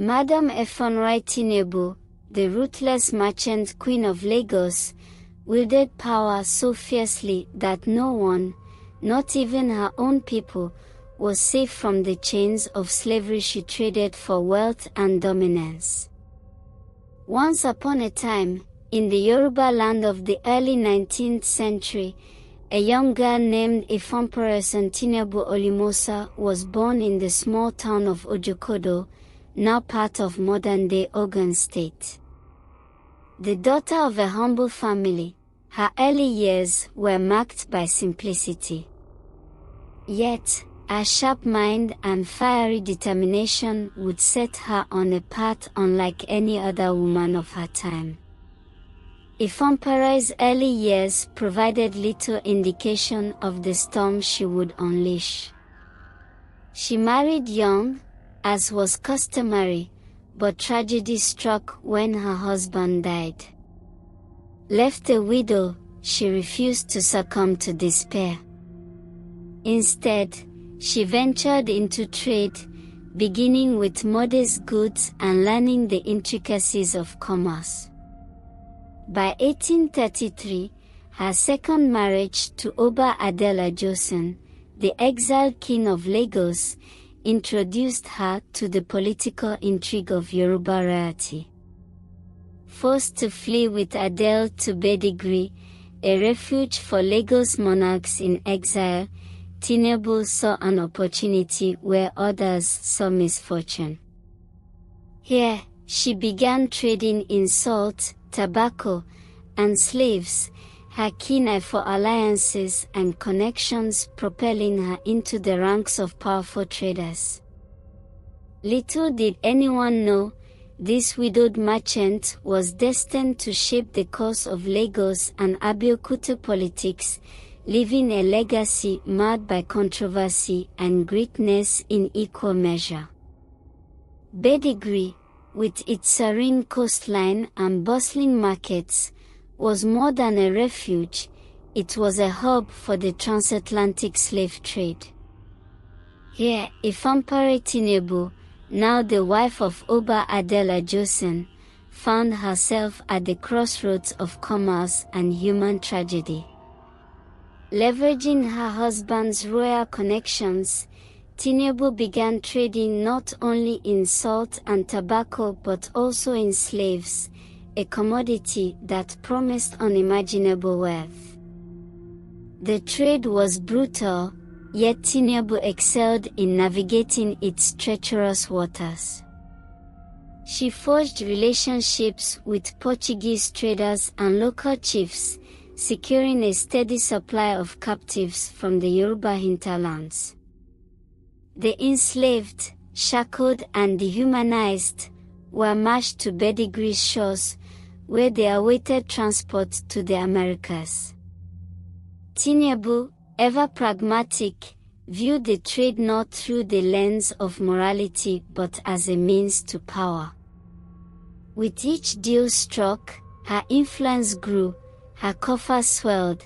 Madam Efunroye Tinubu, the ruthless merchant queen of Lagos, wielded power so fiercely that no one, not even her own people, was safe from the chains of slavery she traded for wealth and dominance. Once upon a time, in the Yoruba land of the early 19th century, a young girl named Efunroye Tinubu Olimosa was born in the small town of Ojokodo, now part of modern-day Ogun State. The daughter of a humble family, her early years were marked by simplicity. Yet, her sharp mind and fiery determination would set her on a path unlike any other woman of her time. Efunroye's early years provided little indication of the storm she would unleash. She married young, as was customary, but tragedy struck when her husband died. Left a widow, she refused to succumb to despair. Instead, she ventured into trade, beginning with modest goods and learning the intricacies of commerce. By 1833, her second marriage to Oba Adela Johnson, the exiled king of Lagos, introduced her to the political intrigue of Yoruba royalty. Forced to flee with Adele to Badagry, a refuge for Lagos monarchs in exile, Tinubu saw an opportunity where others saw misfortune. Here, she began trading in salt, tobacco, and slaves, her keen eye for alliances and connections propelling her into the ranks of powerful traders. Little did anyone know, this widowed merchant was destined to shape the course of Lagos and Abeokuta politics, leaving a legacy marred by controversy and greatness in equal measure. Badagry, with its serene coastline and bustling markets, was more than a refuge, it was a hub for the transatlantic slave trade. Here, Efunroye Tinubu, now the wife of Oba Adela Johnson, found herself at the crossroads of commerce and human tragedy. Leveraging her husband's royal connections, Tinubu began trading not only in salt and tobacco but also in slaves, a commodity that promised unimaginable wealth. The trade was brutal, yet Tinubu excelled in navigating its treacherous waters. She forged relationships with Portuguese traders and local chiefs, securing a steady supply of captives from the Yoruba hinterlands. The enslaved, shackled and dehumanized, were marched to Badagry's shores, where they awaited transport to the Americas. Tinubu, ever pragmatic, viewed the trade not through the lens of morality but as a means to power. With each deal struck, her influence grew, her coffers swelled,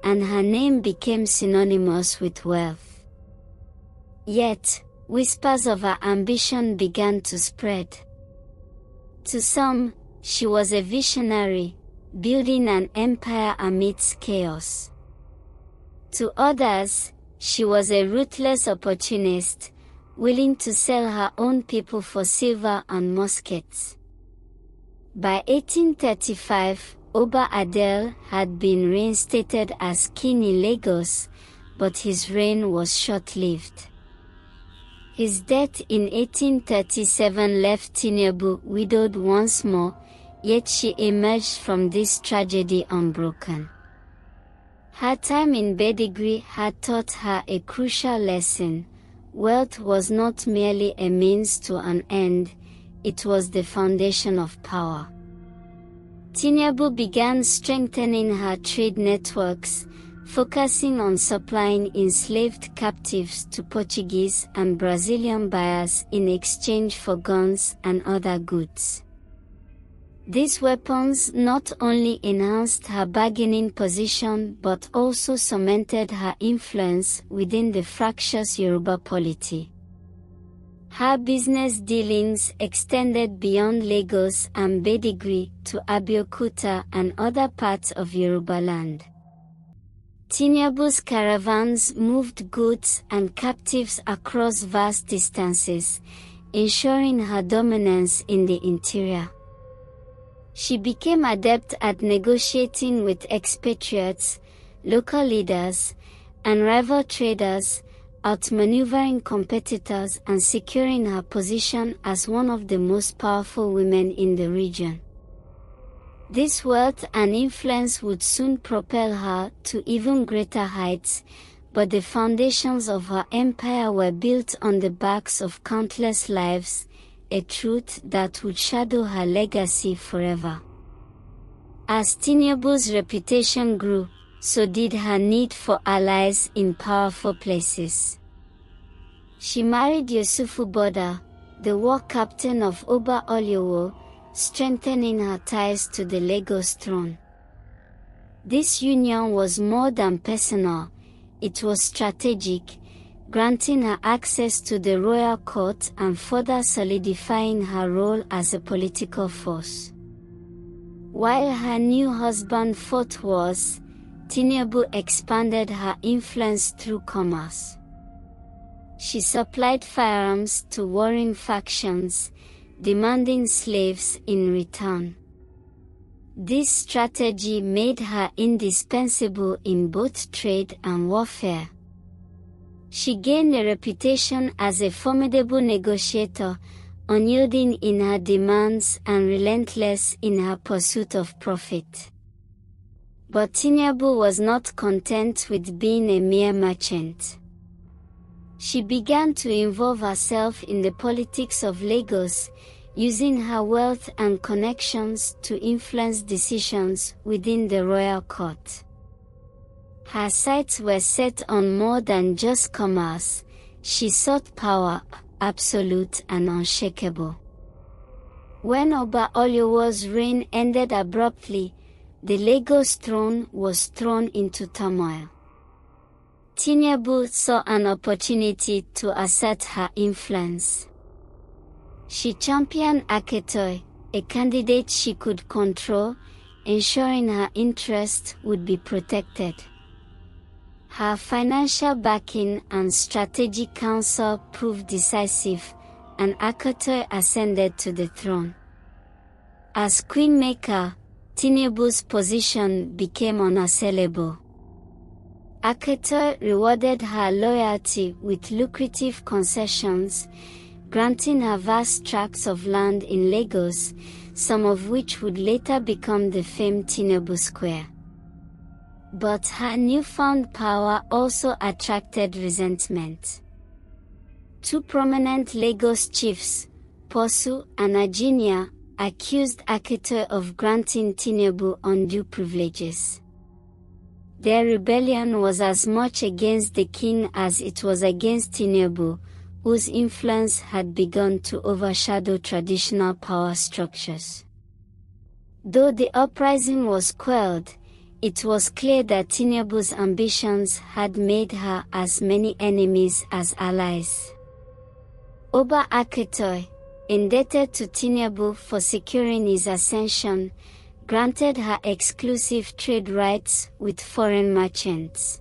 and her name became synonymous with wealth. Yet, whispers of her ambition began to spread. To some, she was a visionary, building an empire amidst chaos. To others, she was a ruthless opportunist, willing to sell her own people for silver and muskets. By 1835, Oba Adel had been reinstated as king in Lagos, but his reign was short-lived. His death in 1837 left Tinubu widowed once more, yet she emerged from this tragedy unbroken. Her time in Badagry had taught her a crucial lesson: wealth was not merely a means to an end, it was the foundation of power. Tinubu began strengthening her trade networks, focusing on supplying enslaved captives to Portuguese and Brazilian buyers in exchange for guns and other goods. These weapons not only enhanced her bargaining position but also cemented her influence within the fractious Yoruba polity. Her business dealings extended beyond Lagos and Badagry to Abeokuta and other parts of Yoruba land. Tinubu's caravans moved goods and captives across vast distances, ensuring her dominance in the interior. She became adept at negotiating with expatriates, local leaders, and rival traders, outmaneuvering competitors and securing her position as one of the most powerful women in the region. This wealth and influence would soon propel her to even greater heights, but the foundations of her empire were built on the backs of countless lives, a truth that would shadow her legacy forever. As Tinubu's reputation grew, so did her need for allies in powerful places. She married Yusufu Boda, the war captain of Oba Oliowo, strengthening her ties to the Lagos throne. This union was more than personal, it was strategic, granting her access to the royal court and further solidifying her role as a political force. While her new husband fought wars, Tinubu expanded her influence through commerce. She supplied firearms to warring factions, demanding slaves in return. This strategy made her indispensable in both trade and warfare. She gained a reputation as a formidable negotiator, unyielding in her demands and relentless in her pursuit of profit. But Tinubu was not content with being a mere merchant. She began to involve herself in the politics of Lagos, using her wealth and connections to influence decisions within the royal court. Her sights were set on more than just commerce. She sought power, absolute and unshakable. When Oba Oliowo's reign ended abruptly, the Lagos throne was thrown into turmoil. Tinubu saw an opportunity to assert her influence. She championed Akitoy, a candidate she could control, ensuring her interests would be protected. Her financial backing and strategic counsel proved decisive, and Akitoy ascended to the throne. As queenmaker, Tinubu's position became unassailable. Akitoy rewarded her loyalty with lucrative concessions, granting her vast tracts of land in Lagos, some of which would later become the famed Tinubu Square. But her newfound power also attracted resentment. Two prominent Lagos chiefs, Posu and Ajinia, accused Akitoy of granting Tinubu undue privileges. Their rebellion was as much against the king as it was against Tinubu, whose influence had begun to overshadow traditional power structures. Though the uprising was quelled, it was clear that Tinubu's ambitions had made her as many enemies as allies. Oba Akitoy, indebted to Tinubu for securing his ascension, granted her exclusive trade rights with foreign merchants.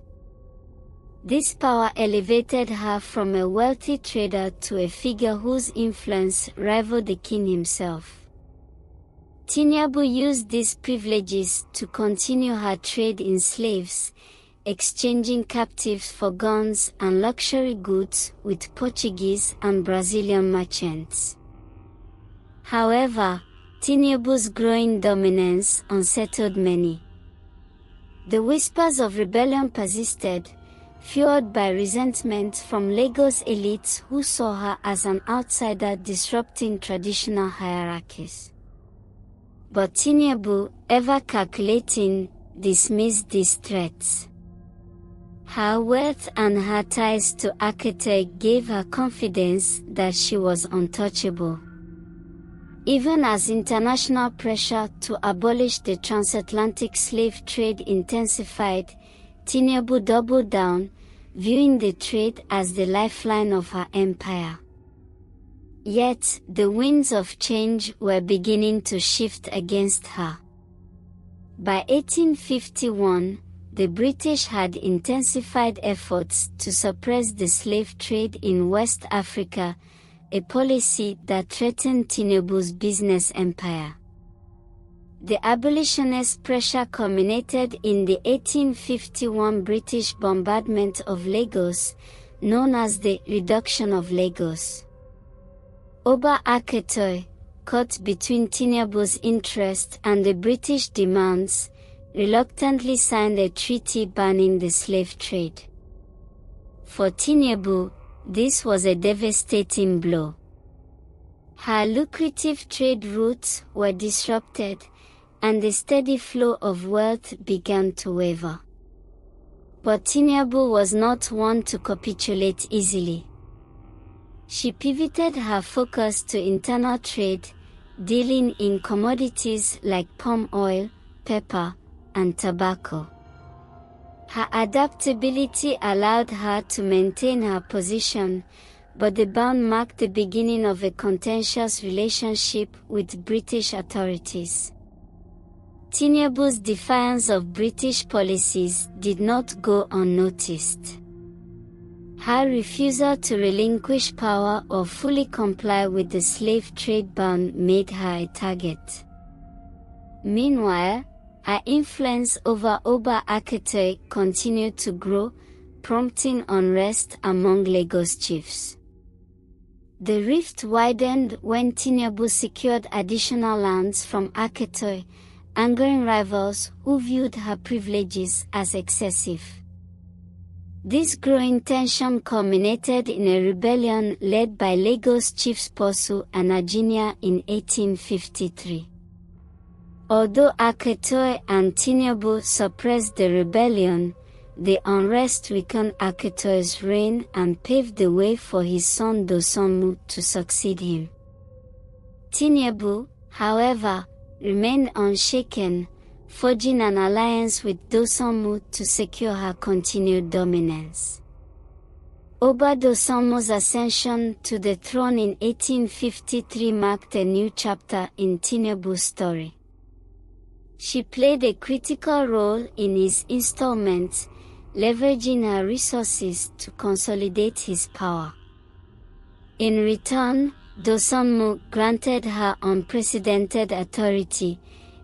This power elevated her from a wealthy trader to a figure whose influence rivaled the king himself. Tinubu used these privileges to continue her trade in slaves, exchanging captives for guns and luxury goods with Portuguese and Brazilian merchants. However, Tinubu's growing dominance unsettled many. The whispers of rebellion persisted, fueled by resentment from Lagos elites who saw her as an outsider disrupting traditional hierarchies. But Tinubu, ever calculating, dismissed these threats. Her wealth and her ties to Akitoy gave her confidence that she was untouchable. Even as international pressure to abolish the transatlantic slave trade intensified, Tinubu doubled down, viewing the trade as the lifeline of her empire. Yet, the winds of change were beginning to shift against her. By 1851, the British had intensified efforts to suppress the slave trade in West Africa, a policy that threatened Tinubu's business empire. The abolitionist pressure culminated in the 1851 British bombardment of Lagos, known as the Reduction of Lagos. Oba Akitoye, caught between Tinubu's interest and the British demands, reluctantly signed a treaty banning the slave trade. For Tinubu, this was a devastating blow. Her lucrative trade routes were disrupted, and the steady flow of wealth began to waver. But Tinubu was not one to capitulate easily. She pivoted her focus to internal trade, dealing in commodities like palm oil, pepper, and tobacco. Her adaptability allowed her to maintain her position, but the ban marked the beginning of a contentious relationship with British authorities. Tinubu's defiance of British policies did not go unnoticed. Her refusal to relinquish power or fully comply with the slave trade ban made her a target. Meanwhile, her influence over Oba Akitoye continued to grow, prompting unrest among Lagos chiefs. The rift widened when Tinubu secured additional lands from Akitoye, angering rivals who viewed her privileges as excessive. This growing tension culminated in a rebellion led by Lagos chiefs Posu and Ajinia in 1853. Although Akitoye and Tinubu suppressed the rebellion, the unrest weakened Akitoye's reign and paved the way for his son Dosunmu to succeed him. Tinubu, however, remained unshaken, forging an alliance with Dosunmu to secure her continued dominance. Oba Dosunmu's ascension to the throne in 1853 marked a new chapter in Tinubu's story. She played a critical role in his installment, leveraging her resources to consolidate his power. In return, Dosunmu granted her unprecedented authority,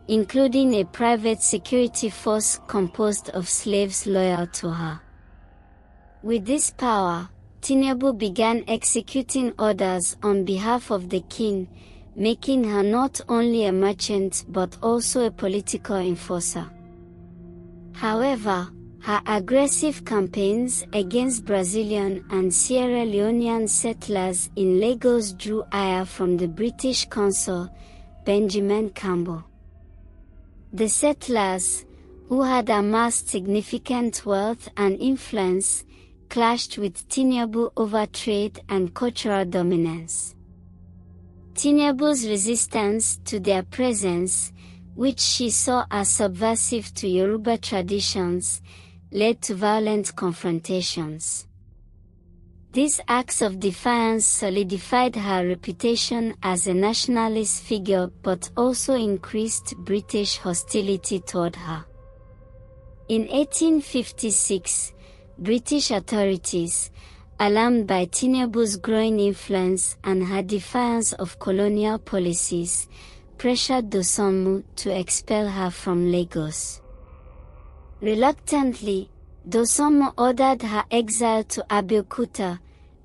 including a private security force composed of slaves loyal to her. With this power, Tinubu began executing orders on behalf of the king, making her not only a merchant but also a political enforcer. However, her aggressive campaigns against Brazilian and Sierra Leonean settlers in Lagos drew ire from the British consul, Benjamin Campbell. The settlers, who had amassed significant wealth and influence, clashed with Tinubu over trade and cultural dominance. Tinubu's resistance to their presence, which she saw as subversive to Yoruba traditions, led to violent confrontations. These acts of defiance solidified her reputation as a nationalist figure but also increased British hostility toward her. In 1856, British authorities, alarmed by Tinubu's growing influence and her defiance of colonial policies, pressured Dosunmu to expel her from Lagos. Reluctantly, Dosunmu ordered her exile to Abeokuta,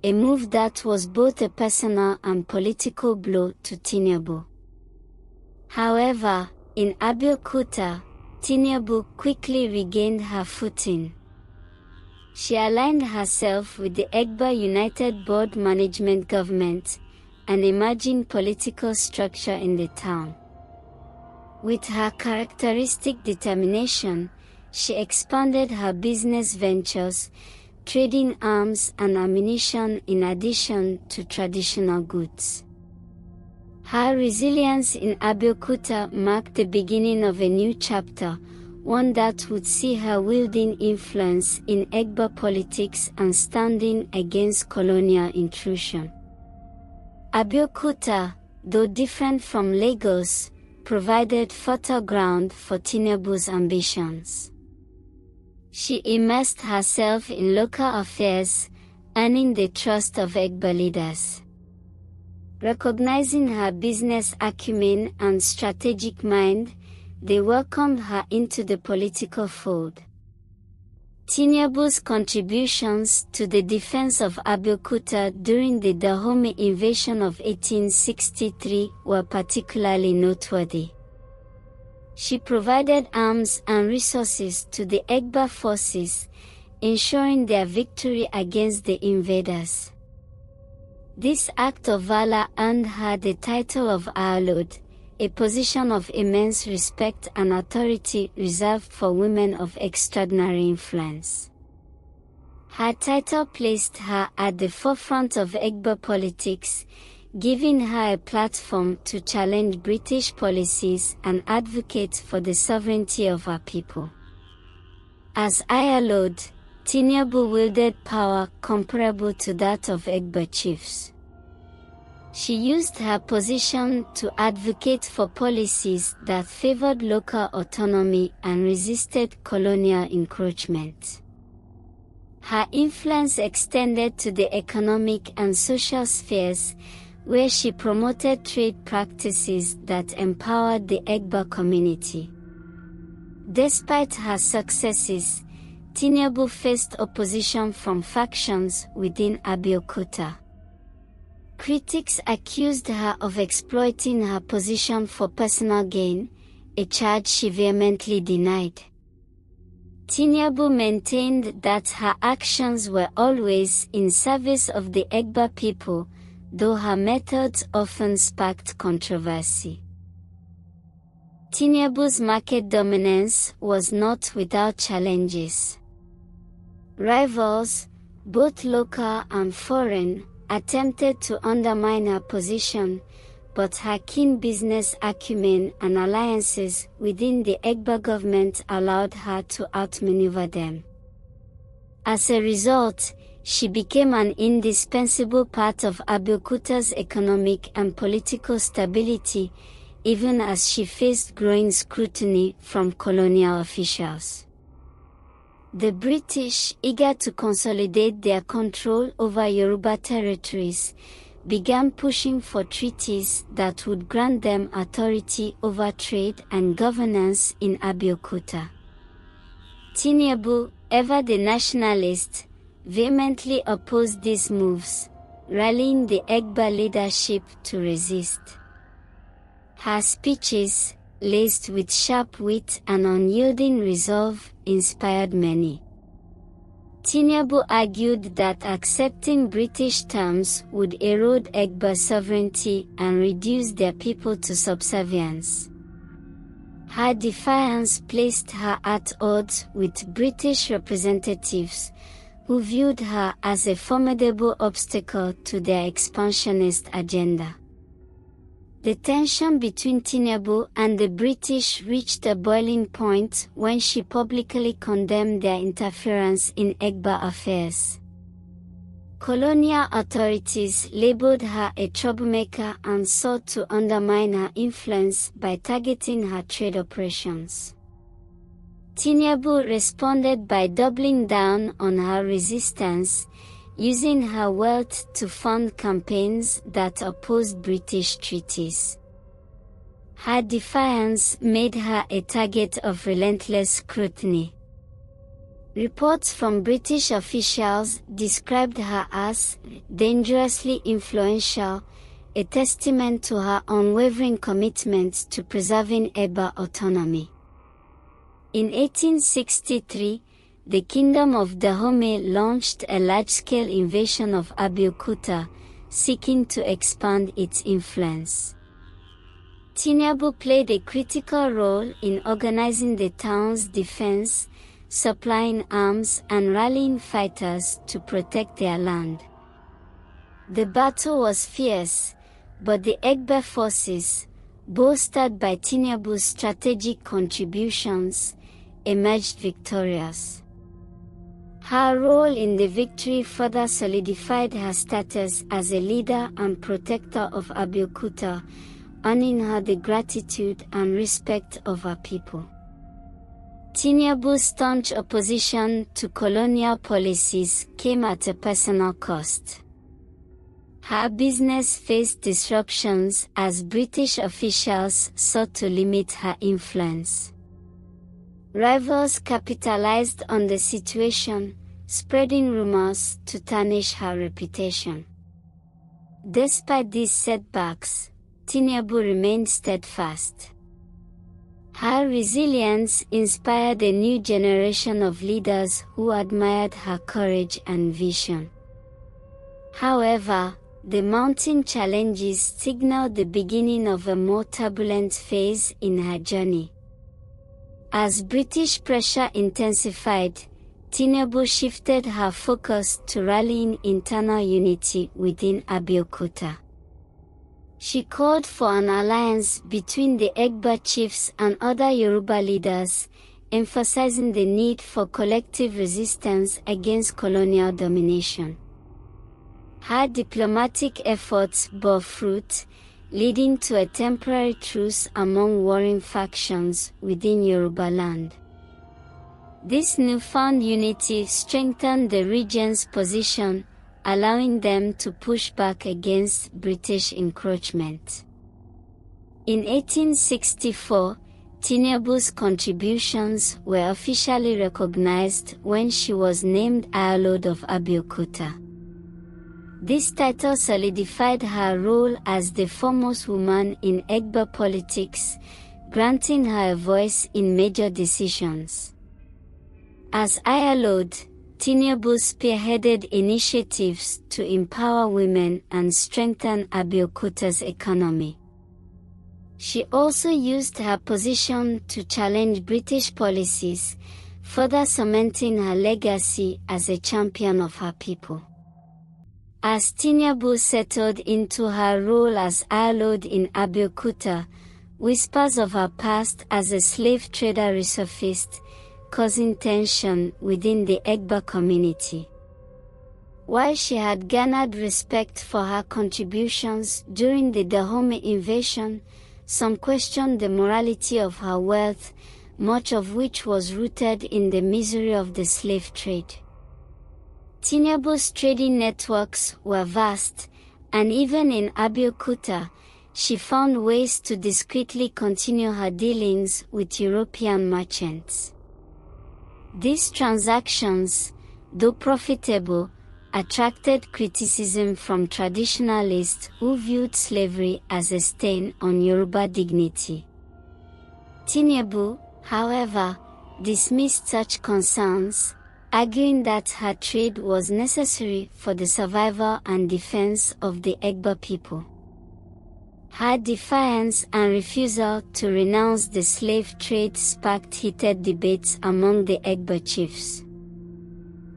a move that was both a personal and political blow to Tinubu. However, in Abeokuta, Tinubu quickly regained her footing. She aligned herself with the Egba United Board management government, an emerging political structure in the town. With her characteristic determination, she expanded her business ventures, trading arms and ammunition in addition to traditional goods. Her resilience in Abeokuta marked the beginning of a new chapter, one that would see her wielding influence in Egba politics and standing against colonial intrusion. Abeokuta, though different from Lagos, provided fertile ground for Tinubu's ambitions. She immersed herself in local affairs, earning the trust of Egba leaders. Recognizing her business acumen and strategic mind, they welcomed her into the political fold. Tinubu's contributions to the defense of Abeokuta during the Dahomey invasion of 1863 were particularly noteworthy. She provided arms and resources to the Egba forces, ensuring their victory against the invaders. This act of valor earned her the title of Aolod, a position of immense respect and authority reserved for women of extraordinary influence. Her title placed her at the forefront of Egba politics, giving her a platform to challenge British policies and advocate for the sovereignty of her people. As Aolod, Tinubu wielded power comparable to that of Egba chiefs. She used her position to advocate for policies that favored local autonomy and resisted colonial encroachment. Her influence extended to the economic and social spheres, where she promoted trade practices that empowered the Egba community. Despite her successes, Tinubu faced opposition from factions within Abeokuta. Critics accused her of exploiting her position for personal gain, a charge she vehemently denied. Tinubu maintained that her actions were always in service of the Egba people, though her methods often sparked controversy. Tinubu's market dominance was not without challenges. Rivals, both local and foreign, attempted to undermine her position, but her keen business acumen and alliances within the Egba government allowed her to outmaneuver them. As a result, she became an indispensable part of Abeokuta's economic and political stability, even as she faced growing scrutiny from colonial officials. The British, eager to consolidate their control over Yoruba territories, began pushing for treaties that would grant them authority over trade and governance in Abeokuta. Tinubu, ever the nationalist, vehemently opposed these moves, rallying the Egba leadership to resist. Her speeches, laced with sharp wit and unyielding resolve, inspired many. Tinubu argued that accepting British terms would erode Egba sovereignty and reduce their people to subservience. Her defiance placed her at odds with British representatives, who viewed her as a formidable obstacle to their expansionist agenda. The tension between Tinubu and the British reached a boiling point when she publicly condemned their interference in Egba affairs. Colonial authorities labeled her a troublemaker and sought to undermine her influence by targeting her trade operations. Tinubu responded by doubling down on her resistance, using her wealth to fund campaigns that opposed British treaties. Her defiance made her a target of relentless scrutiny. Reports from British officials described her as dangerously influential, a testament to her unwavering commitment to preserving Egba autonomy. In 1863, the Kingdom of Dahomey launched a large-scale invasion of Abeokuta, seeking to expand its influence. Tinubu played a critical role in organizing the town's defense, supplying arms and rallying fighters to protect their land. The battle was fierce, but the Egba forces, bolstered by Tinubu's strategic contributions, emerged victorious. Her role in the victory further solidified her status as a leader and protector of Abeokuta, earning her the gratitude and respect of her people. Tinubu's staunch opposition to colonial policies came at a personal cost. Her business faced disruptions as British officials sought to limit her influence. Rivals capitalized on the situation, spreading rumors to tarnish her reputation. Despite these setbacks, Tinubu remained steadfast. Her resilience inspired a new generation of leaders who admired her courage and vision. However, the mounting challenges signaled the beginning of a more turbulent phase in her journey. As British pressure intensified, Tinubu shifted her focus to rallying internal unity within Abeokuta. She called for an alliance between the Egba chiefs and other Yoruba leaders, emphasizing the need for collective resistance against colonial domination. Her diplomatic efforts bore fruit, leading to a temporary truce among warring factions within Yoruba land. This newfound unity strengthened the region's position, allowing them to push back against British encroachment. In 1864, Tinubu's contributions were officially recognized when she was named Ayalode of Abeokuta. This title solidified her role as the foremost woman in Egba politics, granting her a voice in major decisions. As Ayalode, Tinubu spearheaded initiatives to empower women and strengthen Abeokuta's economy. She also used her position to challenge British policies, further cementing her legacy as a champion of her people. As Tinubu settled into her role as Ayalode in Abeokuta, whispers of her past as a slave trader resurfaced, causing tension within the Egba community. While she had garnered respect for her contributions during the Dahomey invasion, some questioned the morality of her wealth, much of which was rooted in the misery of the slave trade. Tinubu's trading networks were vast, and even in Abeokuta, she found ways to discreetly continue her dealings with European merchants. These transactions, though profitable, attracted criticism from traditionalists who viewed slavery as a stain on Yoruba dignity. Tinubu, however, dismissed such concerns, arguing that her trade was necessary for the survival and defense of the Egba people. Her defiance and refusal to renounce the slave trade sparked heated debates among the Egba chiefs.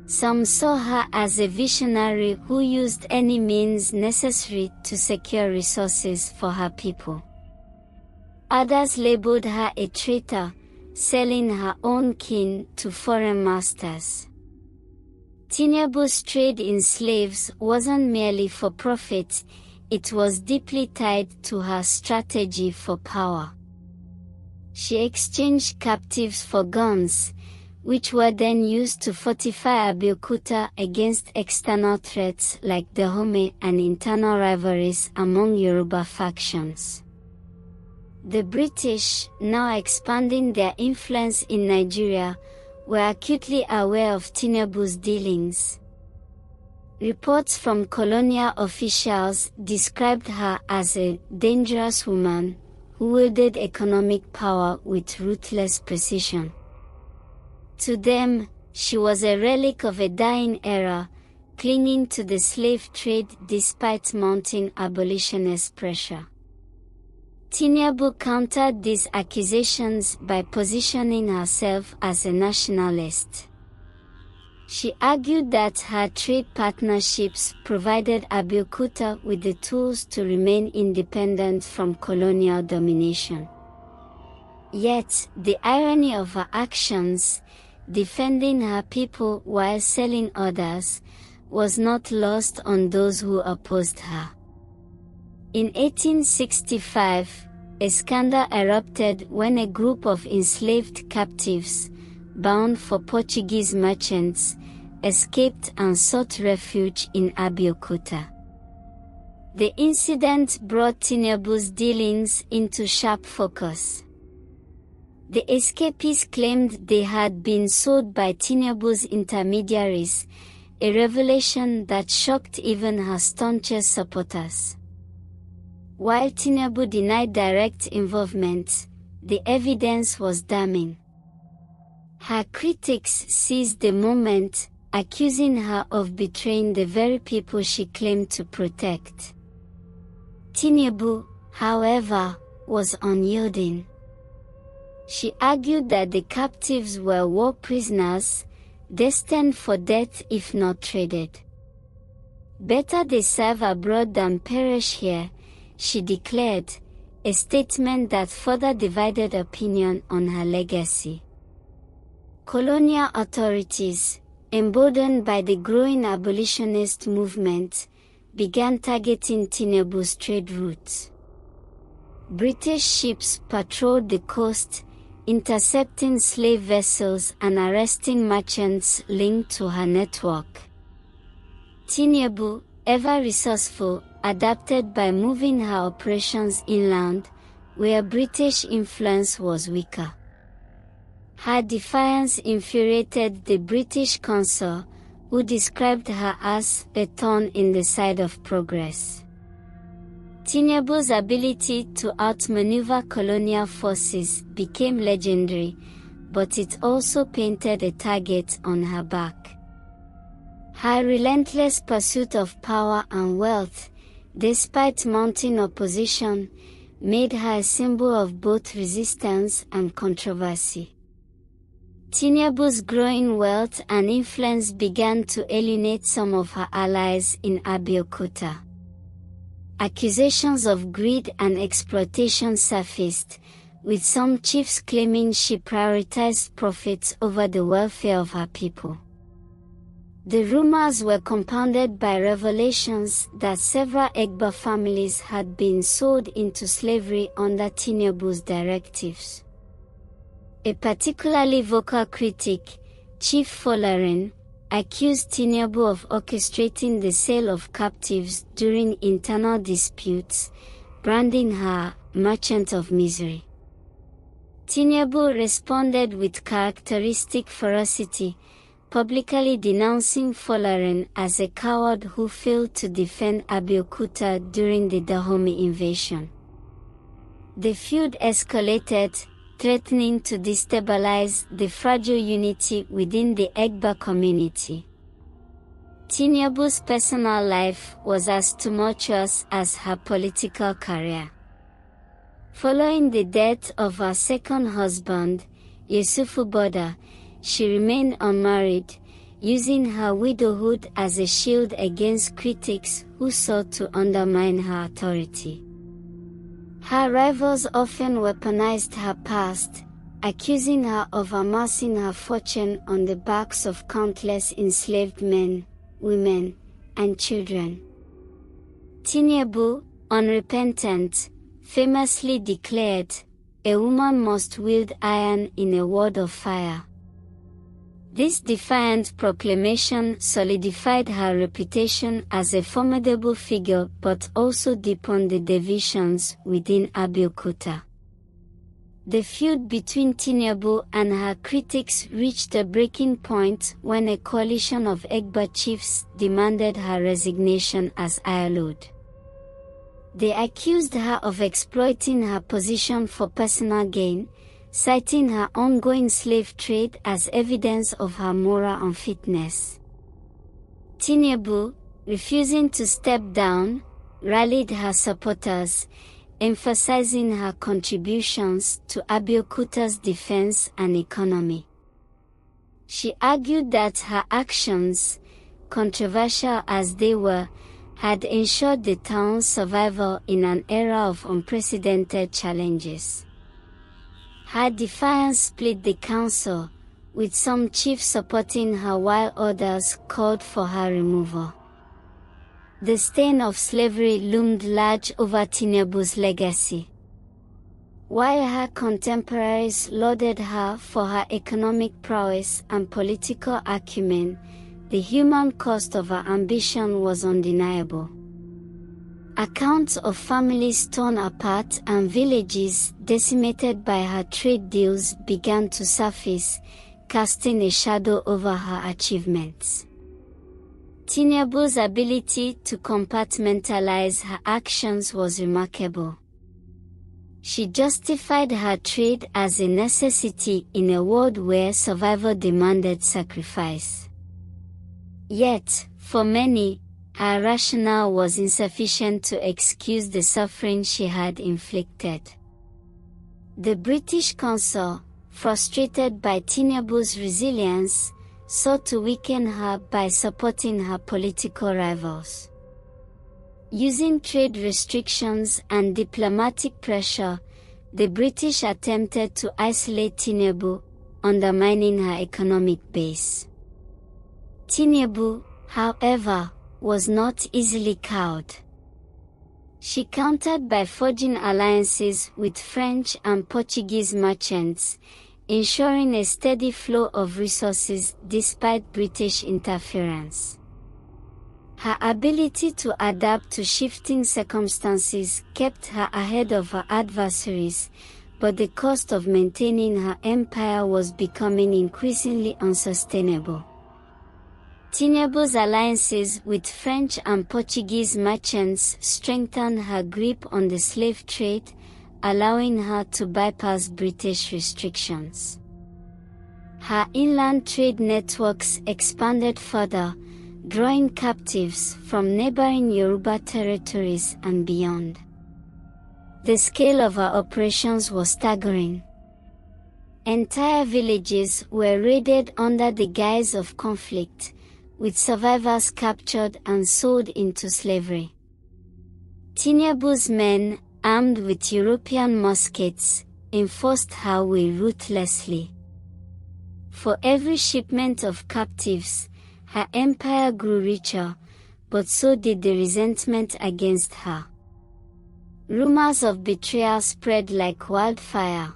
Some saw her as a visionary who used any means necessary to secure resources for her people. Others labeled her a traitor, selling her own kin to foreign masters. Tinubu's trade in slaves wasn't merely for profit, it was deeply tied to her strategy for power. She exchanged captives for guns, which were then used to fortify Abeokuta against external threats like Dahomey and internal rivalries among Yoruba factions. The British, now expanding their influence in Nigeria, were acutely aware of Tinubu's dealings. Reports from colonial officials described her as a dangerous woman who wielded economic power with ruthless precision. To them, she was a relic of a dying era, clinging to the slave trade despite mounting abolitionist pressure. Tinubu countered these accusations by positioning herself as a nationalist. She argued that her trade partnerships provided Abeokuta with the tools to remain independent from colonial domination. Yet, the irony of her actions, defending her people while selling others, was not lost on those who opposed her. In 1865, a scandal erupted when a group of enslaved captives, bound for Portuguese merchants, escaped and sought refuge in Abeokuta. The incident brought Tinubu's dealings into sharp focus. The escapees claimed they had been sold by Tinubu's intermediaries, a revelation that shocked even her staunchest supporters. While Tinubu denied direct involvement, the evidence was damning. Her critics seized the moment, accusing her of betraying the very people she claimed to protect. Tinubu, however, was unyielding. She argued that the captives were war prisoners, destined for death if not traded. Better they serve abroad than perish here, she declared, a statement that further divided opinion on her legacy. Colonial authorities, emboldened by the growing abolitionist movement, began targeting Tinubu's trade routes. British ships patrolled the coast, intercepting slave vessels and arresting merchants linked to her network. Tinubu, ever resourceful, adapted by moving her operations inland, where British influence was weaker. Her defiance infuriated the British consul, who described her as a thorn in the side of progress. Tinubu's ability to outmaneuver colonial forces became legendary, but it also painted a target on her back. Her relentless pursuit of power and wealth, despite mounting opposition, made her a symbol of both resistance and controversy. Tinubu's growing wealth and influence began to alienate some of her allies in Abeokuta. Accusations of greed and exploitation surfaced, with some chiefs claiming she prioritized profits over the welfare of her people. The rumors were compounded by revelations that several Egba families had been sold into slavery under Tinubu's directives. A particularly vocal critic, Chief Folarin, accused Tinubu of orchestrating the sale of captives during internal disputes, branding her merchant of misery. Tinubu responded with characteristic ferocity, publicly denouncing Folarin as a coward who failed to defend Abeokuta during the Dahomey invasion. The feud escalated, threatening to destabilize the fragile unity within the Egba community. Tinubu's personal life was as tumultuous as her political career. Following the death of her second husband, Yusufu Boda, she remained unmarried, using her widowhood as a shield against critics who sought to undermine her authority. Her rivals often weaponized her past, accusing her of amassing her fortune on the backs of countless enslaved men, women, and children. Tinubu, unrepentant, famously declared, "A woman must wield iron in a world of fire." This defiant proclamation solidified her reputation as a formidable figure but also deepened the divisions within Abeokuta. The feud between Tinubu and her critics reached a breaking point when a coalition of Egba chiefs demanded her resignation as Ayalode. They accused her of exploiting her position for personal gain, citing her ongoing slave trade as evidence of her moral unfitness. Tinubu, refusing to step down, rallied her supporters, emphasizing her contributions to Abeokuta's defense and economy. She argued that her actions, controversial as they were, had ensured the town's survival in an era of unprecedented challenges. Her defiance split the council, with some chiefs supporting her while others called for her removal. The stain of slavery loomed large over Tinubu's legacy. While her contemporaries lauded her for her economic prowess and political acumen, the human cost of her ambition was undeniable. Accounts of families torn apart and villages decimated by her trade deals began to surface, casting a shadow over her achievements. Tinubu's ability to compartmentalize her actions was remarkable. She justified her trade as a necessity in a world where survival demanded sacrifice. Yet, for many, her rationale was insufficient to excuse the suffering she had inflicted. The British consul, frustrated by Tinubu's resilience, sought to weaken her by supporting her political rivals. Using trade restrictions and diplomatic pressure, the British attempted to isolate Tinubu, undermining her economic base. Tinubu, however, was not easily cowed. She countered by forging alliances with French and Portuguese merchants, ensuring a steady flow of resources despite British interference. Her ability to adapt to shifting circumstances kept her ahead of her adversaries, but the cost of maintaining her empire was becoming increasingly unsustainable. Tinubu's alliances with French and Portuguese merchants strengthened her grip on the slave trade, allowing her to bypass British restrictions. Her inland trade networks expanded further, drawing captives from neighboring Yoruba territories and beyond. The scale of her operations was staggering. Entire villages were raided under the guise of conflict, with survivors captured and sold into slavery. Tinubu's men, armed with European muskets, enforced her will ruthlessly. For every shipment of captives, her empire grew richer, but so did the resentment against her. Rumors of betrayal spread like wildfire.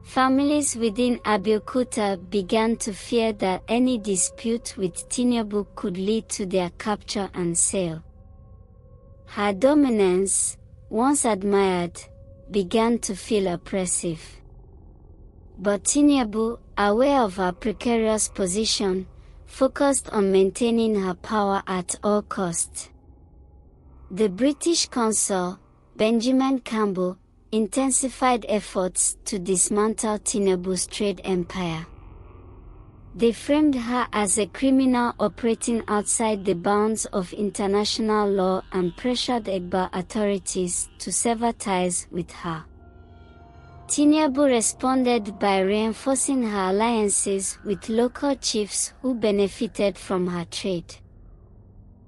Families within Abeokuta began to fear that any dispute with Tinubu could lead to their capture and sale. Her dominance, once admired, began to feel oppressive. But Tinubu, aware of her precarious position, focused on maintaining her power at all costs. The British consul, Benjamin Campbell, intensified efforts to dismantle Tinubu's trade empire. They framed her as a criminal operating outside the bounds of international law and pressured Egba authorities to sever ties with her. Tinubu responded by reinforcing her alliances with local chiefs who benefited from her trade.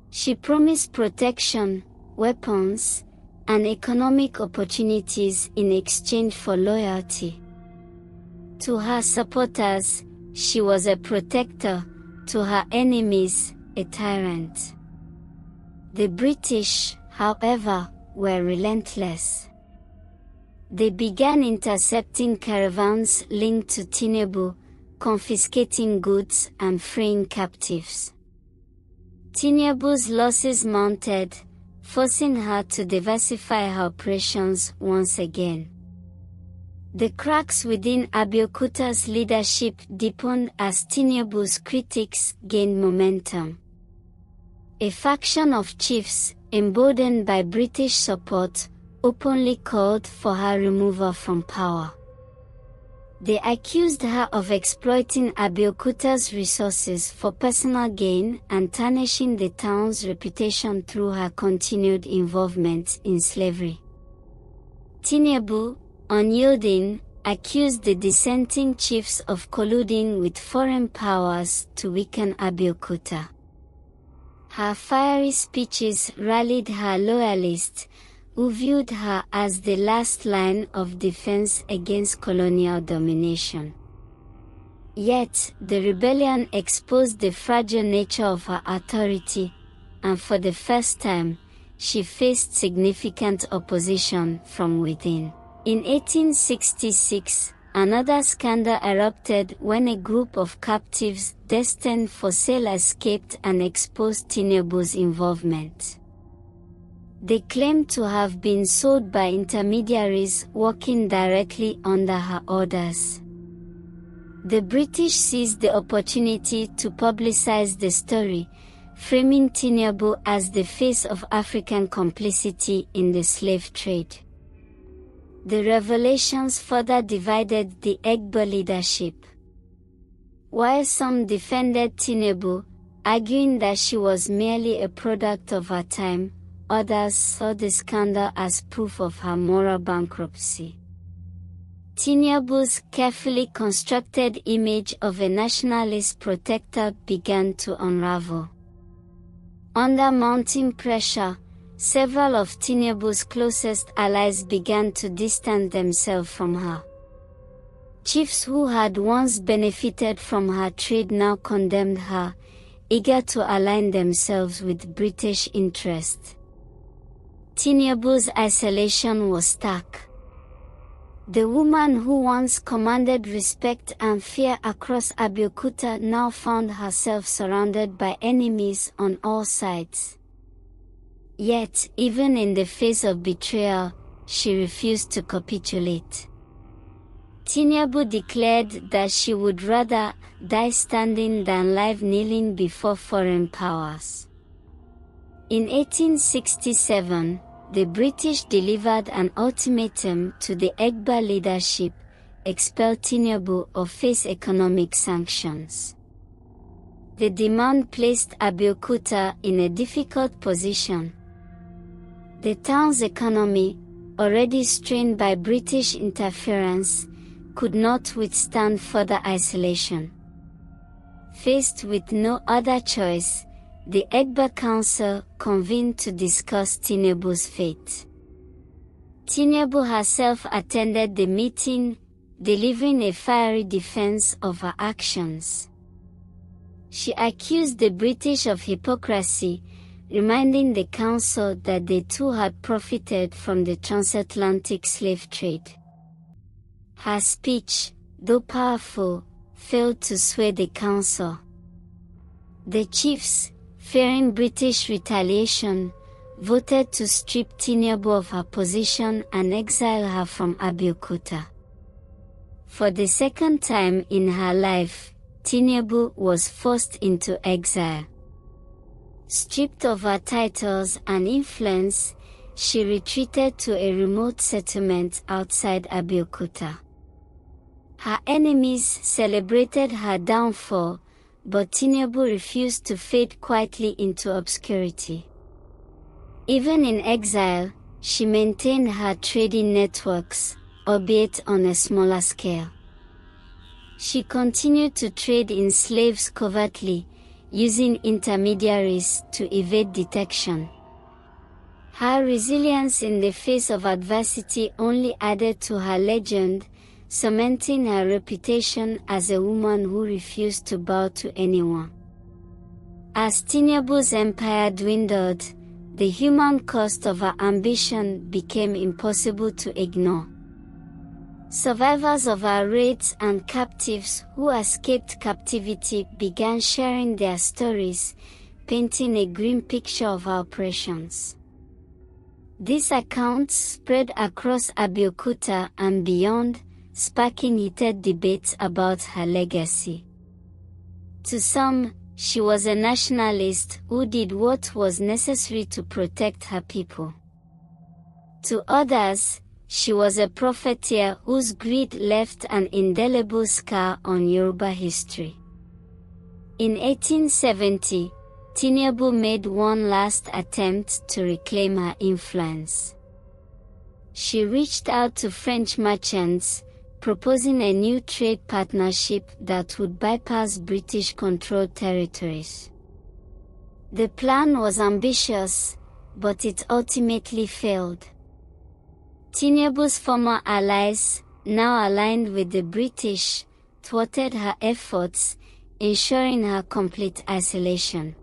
She promised protection, weapons, and economic opportunities in exchange for loyalty. To her supporters, she was a protector; to her enemies, a tyrant. The British, however, were relentless. They began intercepting caravans linked to Tinubu, confiscating goods and freeing captives. Tinubu's losses mounted, forcing her to diversify her operations once again. The cracks within Abeokuta's leadership deepened as Tinubu's critics gained momentum. A faction of chiefs, emboldened by British support, openly called for her removal from power. They accused her of exploiting Abeokuta's resources for personal gain and tarnishing the town's reputation through her continued involvement in slavery. Tinubu, unyielding, accused the dissenting chiefs of colluding with foreign powers to weaken Abeokuta. Her fiery speeches rallied her loyalists, who viewed her as the last line of defense against colonial domination. Yet, the rebellion exposed the fragile nature of her authority, and for the first time, she faced significant opposition from within. In 1866, another scandal erupted when a group of captives destined for sale escaped and exposed Tinubu's involvement. They claimed to have been sold by intermediaries working directly under her orders. The British seized the opportunity to publicize the story, framing Tinubu as the face of African complicity in the slave trade. The revelations further divided the Egba leadership. While some defended Tinubu, arguing that she was merely a product of her time, others saw the scandal as proof of her moral bankruptcy. Tinubu's carefully constructed image of a nationalist protector began to unravel. Under mounting pressure, several of Tinubu's closest allies began to distance themselves from her. Chiefs who had once benefited from her trade now condemned her, eager to align themselves with British interests. Tinubu's isolation was stark. The woman who once commanded respect and fear across Abeokuta now found herself surrounded by enemies on all sides. Yet, even in the face of betrayal, she refused to capitulate. Tinubu declared that she would rather die standing than live kneeling before foreign powers. In 1867, the British delivered an ultimatum to the Egba leadership: expel Tinubu or face economic sanctions. The demand placed Abeokuta in a difficult position. The town's economy, already strained by British interference, could not withstand further isolation. Faced with no other choice, the Egba Council convened to discuss Tinubu's fate. Tinubu herself attended the meeting, delivering a fiery defense of her actions. She accused the British of hypocrisy, reminding the council that they too had profited from the transatlantic slave trade. Her speech, though powerful, failed to sway the council. The chiefs, fearing British retaliation, voted to strip Tinubu of her position and exile her from Abeokuta. For the second time in her life, Tinubu was forced into exile. Stripped of her titles and influence, she retreated to a remote settlement outside Abeokuta. Her enemies celebrated her downfall, but Tinubu refused to fade quietly into obscurity. Even in exile, she maintained her trading networks, albeit on a smaller scale. She continued to trade in slaves covertly, using intermediaries to evade detection. Her resilience in the face of adversity only added to her legend, cementing her reputation as a woman who refused to bow to anyone. As Tinubu's empire dwindled, the human cost of her ambition became impossible to ignore. Survivors of her raids and captives who escaped captivity began sharing their stories, painting a grim picture of her oppressions. These accounts spread across Abeokuta and beyond, sparking heated debates about her legacy. To some, she was a nationalist who did what was necessary to protect her people. To others, she was a profiteer whose greed left an indelible scar on Yoruba history. In 1870, Tinubu made one last attempt to reclaim her influence. She reached out to French merchants, proposing a new trade partnership that would bypass British-controlled territories. The plan was ambitious, but it ultimately failed. Tinubu's former allies, now aligned with the British, thwarted her efforts, ensuring her complete isolation.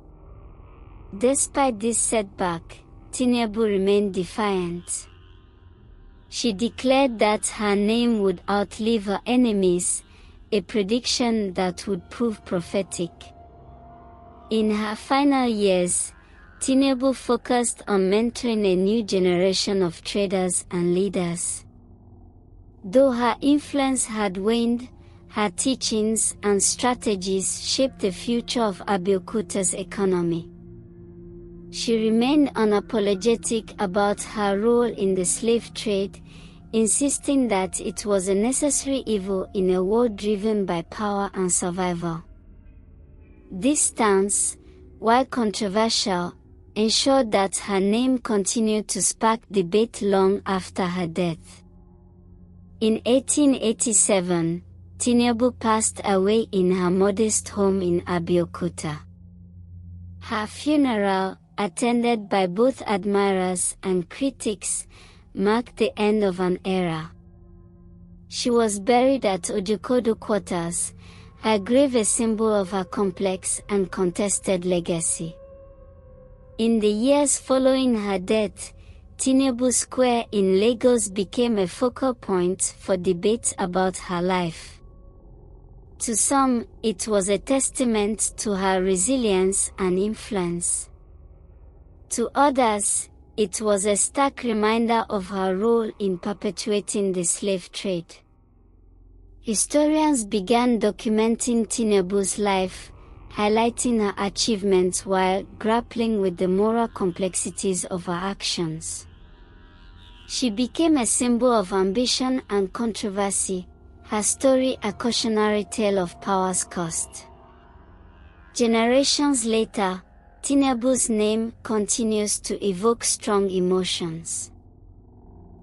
Despite this setback, Tinubu remained defiant. She declared that her name would outlive her enemies, a prediction that would prove prophetic. In her final years, Tinubu focused on mentoring a new generation of traders and leaders. Though her influence had waned, her teachings and strategies shaped the future of Abeokuta's economy. She remained unapologetic about her role in the slave trade, insisting that it was a necessary evil in a world driven by power and survival. This stance, while controversial, ensured that her name continued to spark debate long after her death. In 1887, Tinubu passed away in her modest home in Abeokuta. Her funeral, attended by both admirers and critics, marked the end of an era. She was buried at Ojukodo Quarters, her grave a symbol of her complex and contested legacy. In the years following her death, Tinubu Square in Lagos became a focal point for debate about her life. To some, it was a testament to her resilience and influence. To others, it was a stark reminder of her role in perpetuating the slave trade. Historians began documenting Tinubu's life, highlighting her achievements while grappling with the moral complexities of her actions. She became a symbol of ambition and controversy, her story a cautionary tale of power's cost. Generations later, Tinubu's name continues to evoke strong emotions.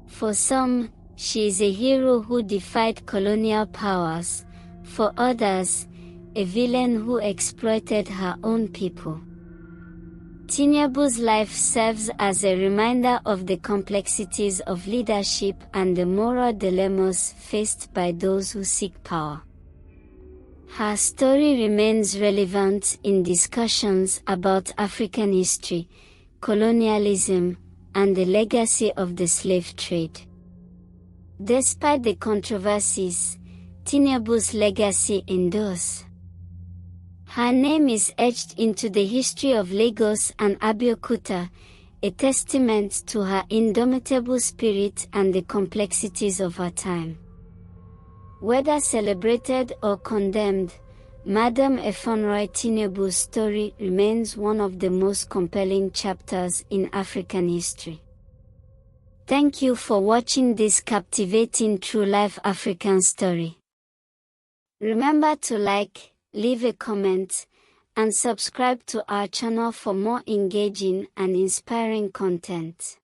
For some, she is a hero who defied colonial powers; for others, a villain who exploited her own people. Tinubu's life serves as a reminder of the complexities of leadership and the moral dilemmas faced by those who seek power. Her story remains relevant in discussions about African history, colonialism, and the legacy of the slave trade. Despite the controversies, Tinubu's legacy endures. Her name is etched into the history of Lagos and Abeokuta, a testament to her indomitable spirit and the complexities of her time. Whether celebrated or condemned, Madam Efunroye Tinubu's story remains one of the most compelling chapters in African history. Thank you for watching this captivating true-life African story. Remember to like, leave a comment, and subscribe to our channel for more engaging and inspiring content.